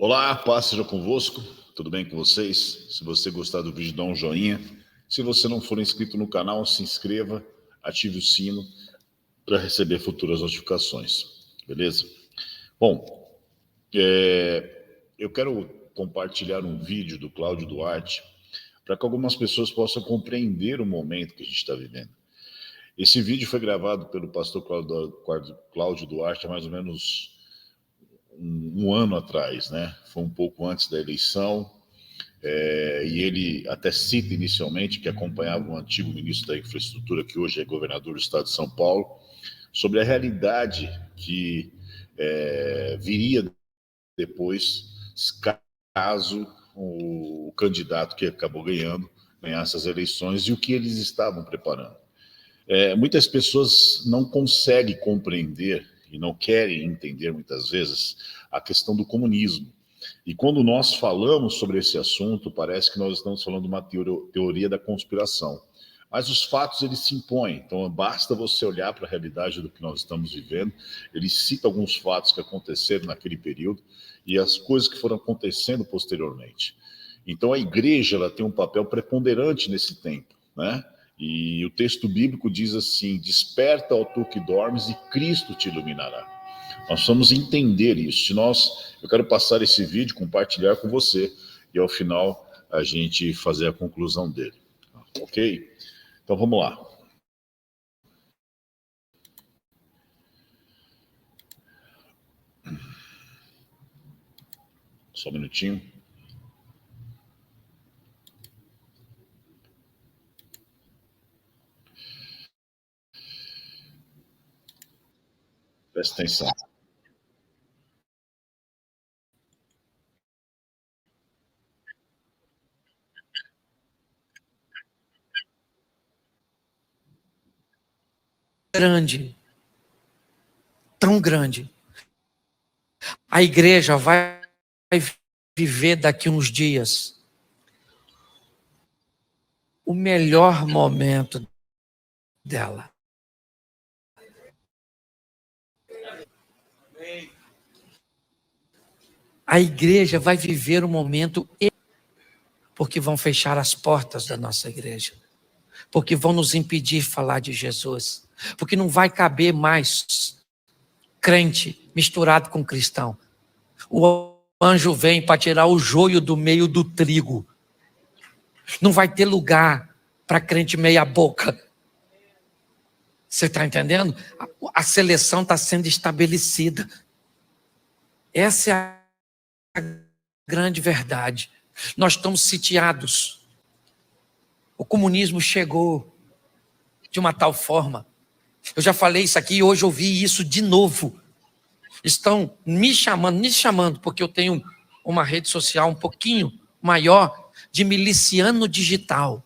Olá, paz seja convosco, tudo bem com vocês? Se você gostar do vídeo, dá um joinha. Se você não for inscrito no canal, se inscreva, ative o sino para receber futuras notificações, beleza? Bom, eu quero compartilhar um vídeo do Cláudio Duarte para que algumas pessoas possam compreender o momento que a gente está vivendo. Esse vídeo foi gravado pelo pastor Cláudio Duarte há mais ou menos um ano atrás, né? Foi um pouco antes da eleição, e ele até cita inicialmente que acompanhava o antigo ministro da Infraestrutura, que hoje é governador do estado de São Paulo, sobre a realidade que viria depois, caso o candidato que acabou ganhasse as eleições e o que eles estavam preparando. Muitas pessoas não conseguem compreender e não querem entender muitas vezes a questão do comunismo. E quando nós falamos sobre esse assunto, parece que nós estamos falando de uma teoria da conspiração. Mas os fatos, eles se impõem. Então, basta você olhar para a realidade do que nós estamos vivendo. Ele cita alguns fatos que aconteceram naquele período e as coisas que foram acontecendo posteriormente. Então, a igreja ela tem um papel preponderante nesse tempo, né? E o texto bíblico diz assim: desperta, ó tu que dormes, e Cristo te iluminará. Nós precisamos entender isso. Eu quero passar esse vídeo, compartilhar com você, e ao final a gente fazer a conclusão dele. Ok? Então vamos lá. Só um minutinho. Presta atenção. Grande, tão grande. A igreja vai viver daqui uns dias o melhor momento dela. A igreja vai viver o momento, porque vão fechar as portas da nossa igreja, porque vão nos impedir de falar de Jesus, porque não vai caber mais crente misturado com cristão. O anjo vem para tirar o joio do meio do trigo. Não vai ter lugar para crente meia boca. Você está entendendo? A seleção está sendo estabelecida. Essa é a grande verdade. Nós estamos sitiados. O comunismo chegou de uma tal forma. Eu já falei isso aqui e hoje ouvi isso de novo. Estão me chamando, porque eu tenho uma rede social um pouquinho maior de miliciano digital.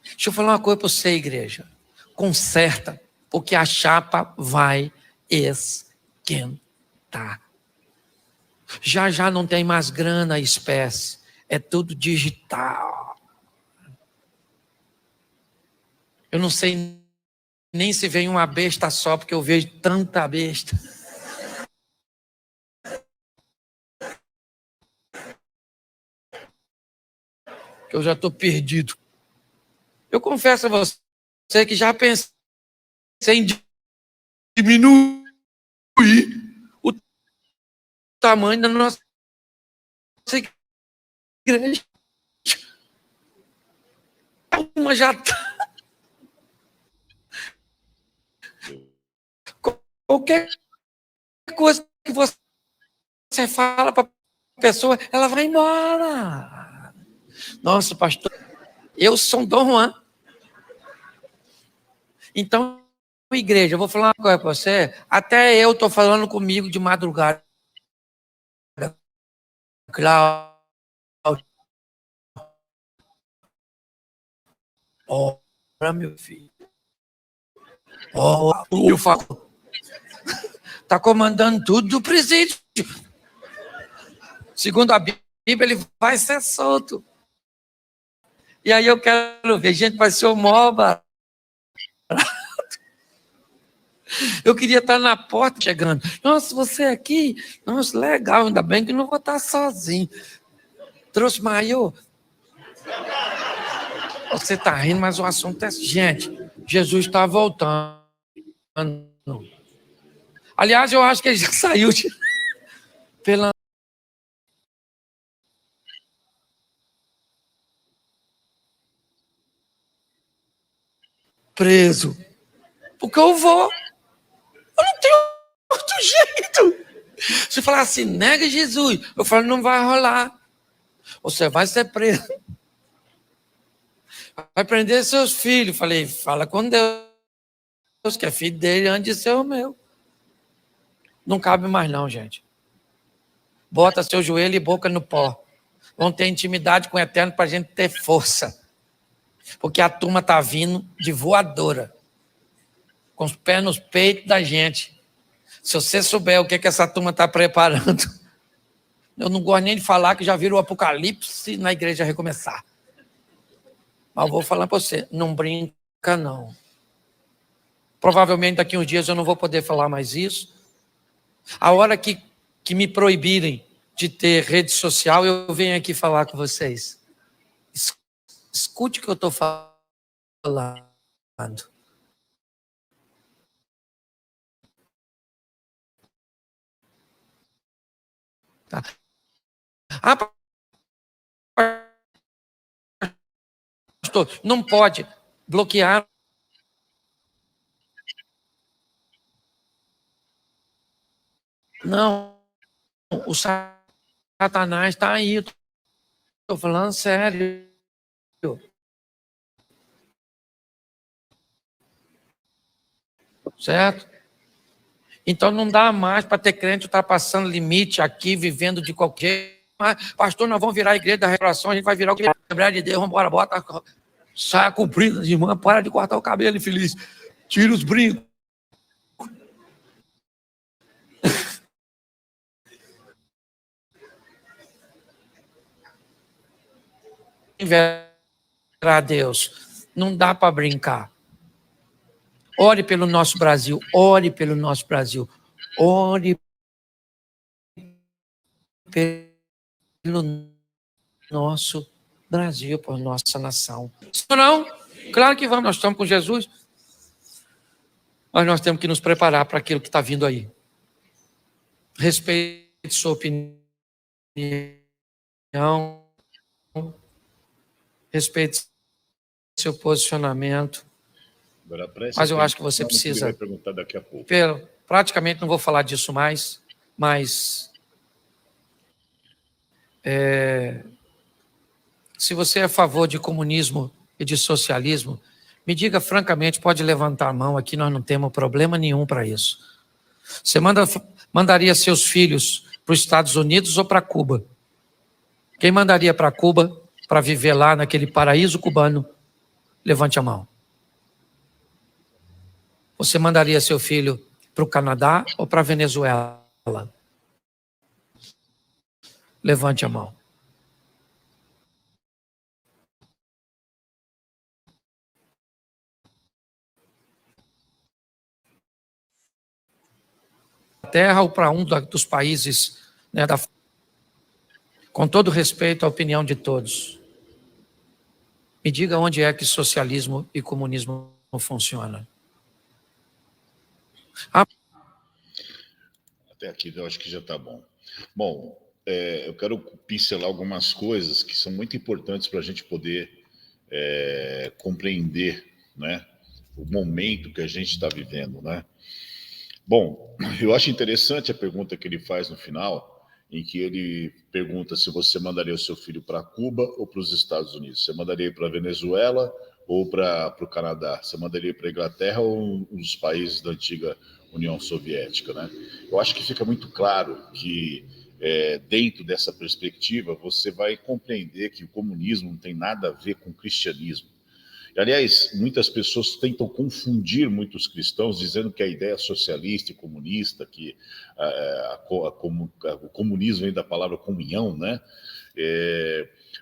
Deixa eu falar uma coisa para você, igreja. Conserta, porque a chapa vai esquentar. Já não tem mais grana espécie, é tudo digital. Eu não sei nem se vem uma besta só, porque eu vejo tanta besta. Que eu já estou perdido. Eu confesso a você que já pensei em diminuir o tamanho da nossa igreja. Uma já está. Qualquer coisa que você fala para a pessoa, ela vai embora. Nossa, pastor, eu sou Dom Juan. Então, igreja, eu vou falar uma coisa para você. Até eu estou falando comigo de madrugada. Cláudio. Ora, meu filho. Eu falo. Está comandando tudo do presídio. Segundo a Bíblia, ele vai ser solto. E aí eu quero ver, gente, vai ser o maior barato. Eu queria estar na porta chegando. Nossa, você aqui? Nossa, legal, ainda bem que não vou estar sozinho. Trouxe maiô? Você está rindo, mas o assunto é... Gente, Jesus está voltando. Aliás, eu acho que ele já saiu pela... preso. Porque eu vou. Eu não tenho outro jeito. Se falar assim, nega Jesus, eu falo, não vai rolar. Você vai ser preso. Vai prender seus filhos. Falei, fala com Deus, que é filho dele antes de ser o meu. Não cabe mais não, gente. Bota seu joelho e boca no pó. Vão ter intimidade com o Eterno para a gente ter força. Porque a turma está vindo de voadora. Com os pés nos peitos da gente. Se você souber o que essa turma está preparando, eu não gosto nem de falar que já viram o apocalipse na igreja recomeçar. Mas eu vou falar para você, não brinca não. Provavelmente daqui a uns dias eu não vou poder falar mais isso. A hora que me proibirem de ter rede social, eu venho aqui falar com vocês. Escute o que eu estou falando. Tá? Pastor, não pode bloquear. Não, o Satanás está aí. Estou falando sério. Certo? Então não dá mais para ter crente ultrapassando limite aqui, vivendo de qualquer... Pastor, nós vamos virar a igreja da restauração, a gente vai virar o que? Assembleia de Deus, vamos embora, bota saia comprida de irmã, para de cortar o cabelo, infeliz. Tira os brincos. A Deus, não dá para brincar. Ore pelo nosso Brasil, ore pelo nosso Brasil, ore pelo nosso Brasil, por nossa nação. Não, claro que vamos, nós estamos com Jesus, mas nós temos que nos preparar para aquilo que está vindo aí. Respeite sua opinião, respeite seu posicionamento, mas eu acho que você precisa... Ele vai perguntar daqui a pouco. Praticamente não vou falar disso mais, mas... se você é a favor de comunismo e de socialismo, me diga francamente, pode levantar a mão aqui, nós não temos problema nenhum para isso. Você mandaria seus filhos para os Estados Unidos ou para Cuba? Quem mandaria para Cuba para viver lá naquele paraíso cubano? Levante a mão. Você mandaria seu filho para o Canadá ou para a Venezuela? Levante a mão. Terra ou para um dos países, né, com todo respeito à opinião de todos. Me diga onde é que socialismo e comunismo não funcionam. Até aqui eu acho que já está bom. Bom, eu quero pincelar algumas coisas que são muito importantes para a gente poder compreender, né, o momento que a gente está vivendo, né? Bom, eu acho interessante a pergunta que ele faz no final, em que ele pergunta se você mandaria o seu filho para Cuba ou para os Estados Unidos. Você mandaria para a Venezuela ou para o Canadá? Você mandaria para a Inglaterra ou os países da antiga União Soviética, né? Eu acho que fica muito claro que dentro dessa perspectiva você vai compreender que o comunismo não tem nada a ver com o cristianismo. Aliás, muitas pessoas tentam confundir muitos cristãos, dizendo que a ideia socialista e comunista, que o comunismo vem da palavra comunhão, né?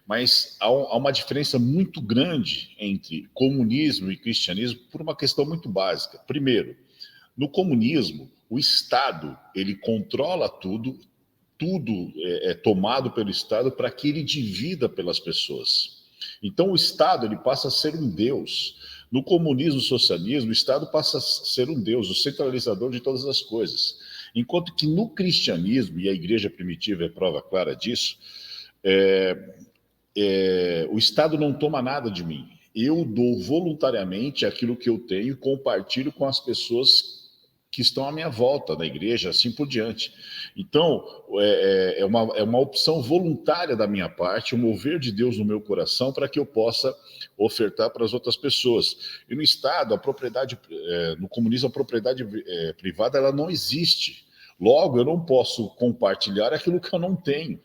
Mas há uma diferença muito grande entre comunismo e cristianismo por uma questão muito básica. Primeiro, No comunismo, o Estado, ele controla tudo, tudo é tomado pelo Estado para que ele divida pelas pessoas. Então o Estado, ele passa a ser um Deus. No comunismo, socialismo, o Estado passa a ser um Deus, o centralizador de todas as coisas. Enquanto que no cristianismo, e a igreja primitiva é prova clara disso, o Estado não toma nada de mim. Eu dou voluntariamente aquilo que eu tenho e compartilho com as pessoas que estão à minha volta, na igreja, assim por diante. Então, é uma opção voluntária da minha parte, o mover de Deus no meu coração para que eu possa ofertar para as outras pessoas. E no Estado, no comunismo, a propriedade privada ela não existe. Logo, eu não posso compartilhar aquilo que eu não tenho.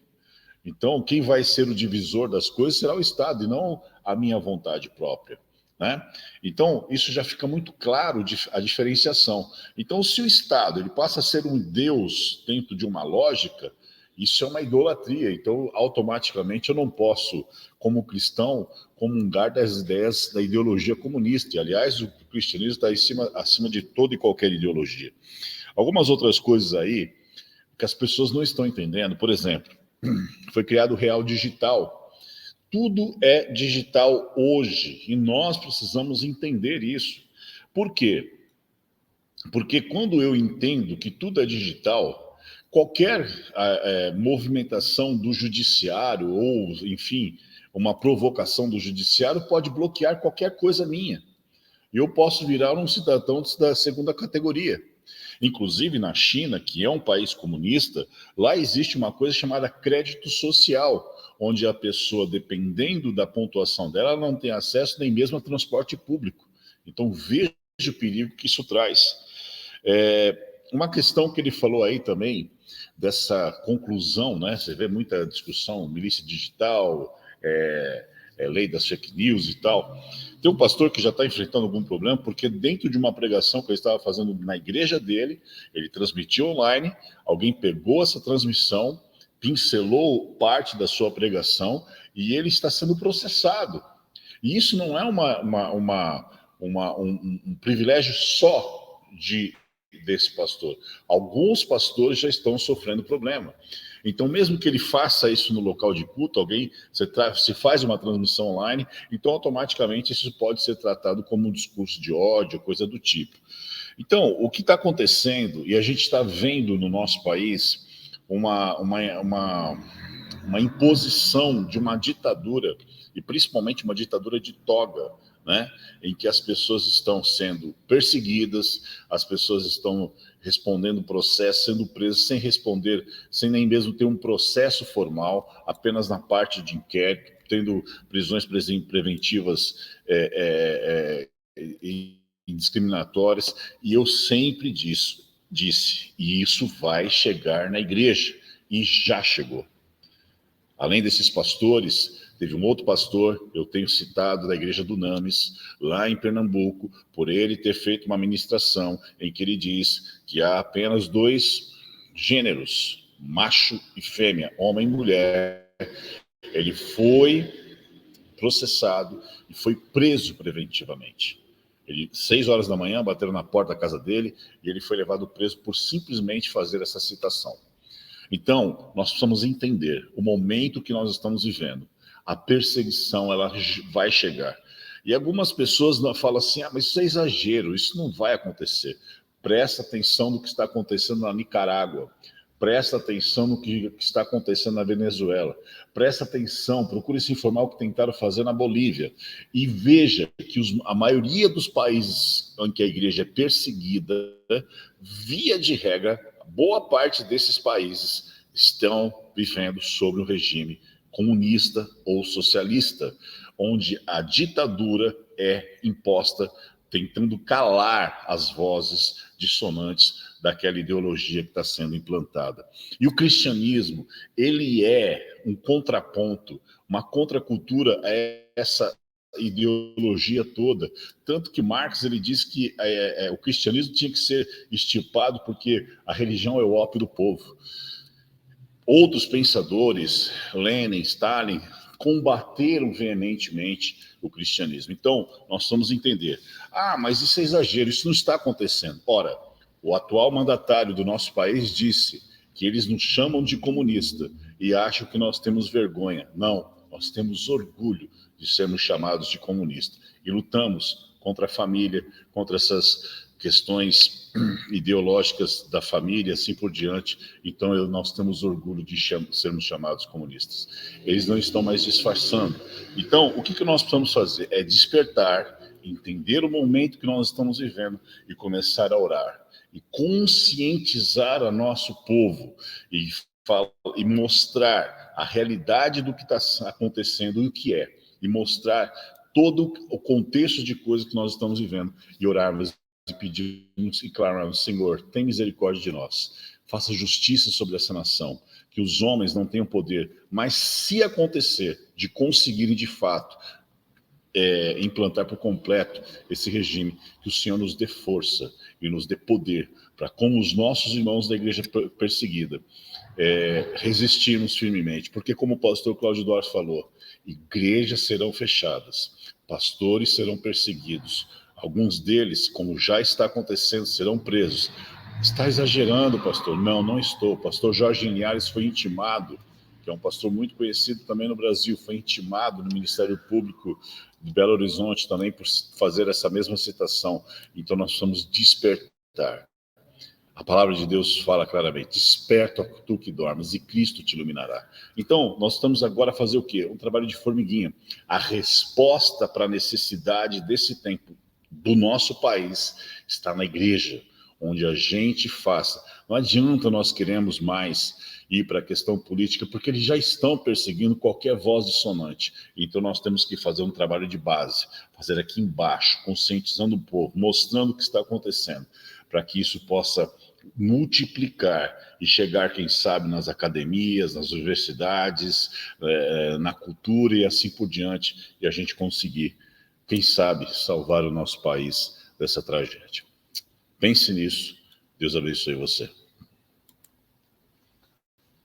Então, quem vai ser o divisor das coisas será o Estado e não a minha vontade própria, né? Então, isso já fica muito claro a diferenciação. Então, se o Estado ele passa a ser um Deus dentro de uma lógica, isso é uma idolatria. Então, automaticamente, eu não posso, como cristão, comungar das ideias da ideologia comunista. E, aliás, o cristianismo está acima de toda e qualquer ideologia. Algumas outras coisas aí que as pessoas não estão entendendo, por exemplo, foi criado o Real Digital. Tudo é digital hoje e nós precisamos entender isso. Por quê? Porque quando eu entendo que tudo é digital, qualquer movimentação do judiciário ou, enfim, uma provocação do judiciário pode bloquear qualquer coisa minha. E eu posso virar um cidadão da segunda categoria. Inclusive na China, que é um país comunista, lá existe uma coisa chamada crédito social, onde a pessoa, dependendo da pontuação dela, não tem acesso nem mesmo a transporte público. Então veja o perigo que isso traz. Uma questão que ele falou aí também, dessa conclusão, né? Você vê muita discussão, milícia digital, lei das fake news e tal. Tem um pastor que já está enfrentando algum problema, porque dentro de uma pregação que ele estava fazendo na igreja dele, ele transmitiu online, alguém pegou essa transmissão, pincelou parte da sua pregação e ele está sendo processado. E isso não é um privilégio só desse pastor. Alguns pastores já estão sofrendo problema. Então, mesmo que ele faça isso no local de culto, se faz uma transmissão online, então automaticamente isso pode ser tratado como um discurso de ódio, coisa do tipo. Então, o que está acontecendo, e a gente está vendo no nosso país uma imposição de uma ditadura, e principalmente uma ditadura de toga, né, em que as pessoas estão sendo perseguidas, as pessoas estão respondendo processo, sendo presas sem responder, sem nem mesmo ter um processo formal, apenas na parte de inquérito, tendo prisões preventivas indiscriminatórias, e eu sempre disse, e isso vai chegar na igreja, e já chegou. Além desses pastores, teve um outro pastor, eu tenho citado, da igreja do Names, lá em Pernambuco, por ele ter feito uma ministração em que ele diz que há apenas 2 gêneros, macho e fêmea, homem e mulher. Ele foi processado e foi preso preventivamente. 6 horas da manhã, bateram na porta da casa dele e ele foi levado preso por simplesmente fazer essa citação. Então, nós precisamos entender o momento que nós estamos vivendo. A perseguição, ela vai chegar. E algumas pessoas falam assim, mas isso é exagero, isso não vai acontecer. Presta atenção no que está acontecendo na Nicarágua. Presta atenção no que está acontecendo na Venezuela. Presta atenção, procure se informar o que tentaram fazer na Bolívia. E veja que a maioria dos países em que a igreja é perseguida, via de regra, boa parte desses países estão vivendo sob um regime comunista ou socialista, onde a ditadura é imposta, tentando calar as vozes dissonantes daquela ideologia que está sendo implantada. E o cristianismo, ele é um contraponto, uma contracultura a essa ideologia toda, tanto que Marx ele diz que o cristianismo tinha que ser extirpado porque a religião é o ópio do povo. Outros pensadores, Lenin, Stalin, combateram veementemente o cristianismo. Então, nós vamos entender, mas isso é exagero, isso não está acontecendo. Ora, O atual mandatário do nosso país disse que eles nos chamam de comunista e acham que nós temos vergonha. Não, nós temos orgulho de sermos chamados de comunista e lutamos contra a família, contra essas questões ideológicas da família, assim por diante. Então, nós temos orgulho de sermos chamados comunistas. Eles não estão mais disfarçando. Então, o que nós precisamos fazer? É despertar, entender o momento que nós estamos vivendo e começar a orar. E conscientizar o nosso povo e mostrar a realidade do que está acontecendo e o que é. E mostrar todo o contexto de coisas que nós estamos vivendo e orarmos e pedirmos e clamarmos: Senhor, tem misericórdia de nós, faça justiça sobre essa nação, que os homens não tenham poder, mas se acontecer de conseguirem de fato implantar por completo esse regime, que o Senhor nos dê força e nos dê poder para, como os nossos irmãos da igreja perseguida, resistirmos firmemente, porque como o pastor Cláudio Duarte falou, igrejas serão fechadas, pastores serão perseguidos, alguns deles, como já está acontecendo, serão presos. Está exagerando, pastor? Não, não estou. O pastor Jorge Linhares foi intimado, que é um pastor muito conhecido também no Brasil, foi intimado no Ministério Público de Belo Horizonte também por fazer essa mesma citação. Então nós precisamos despertar. A palavra de Deus fala claramente: desperta tu que dormes e Cristo te iluminará. Então, nós estamos agora a fazer o quê? Um trabalho de formiguinha. A resposta para a necessidade desse tempo do nosso país está na igreja, onde a gente faça. Não adianta nós queremos mais ir para a questão política, porque eles já estão perseguindo qualquer voz dissonante. Então nós temos que fazer um trabalho de base, fazer aqui embaixo, conscientizando o povo, mostrando o que está acontecendo, para que isso possa multiplicar e chegar, quem sabe, nas academias, nas universidades, na cultura e assim por diante, e a gente conseguir, quem sabe, salvar o nosso país dessa tragédia. Pense nisso. Deus abençoe você.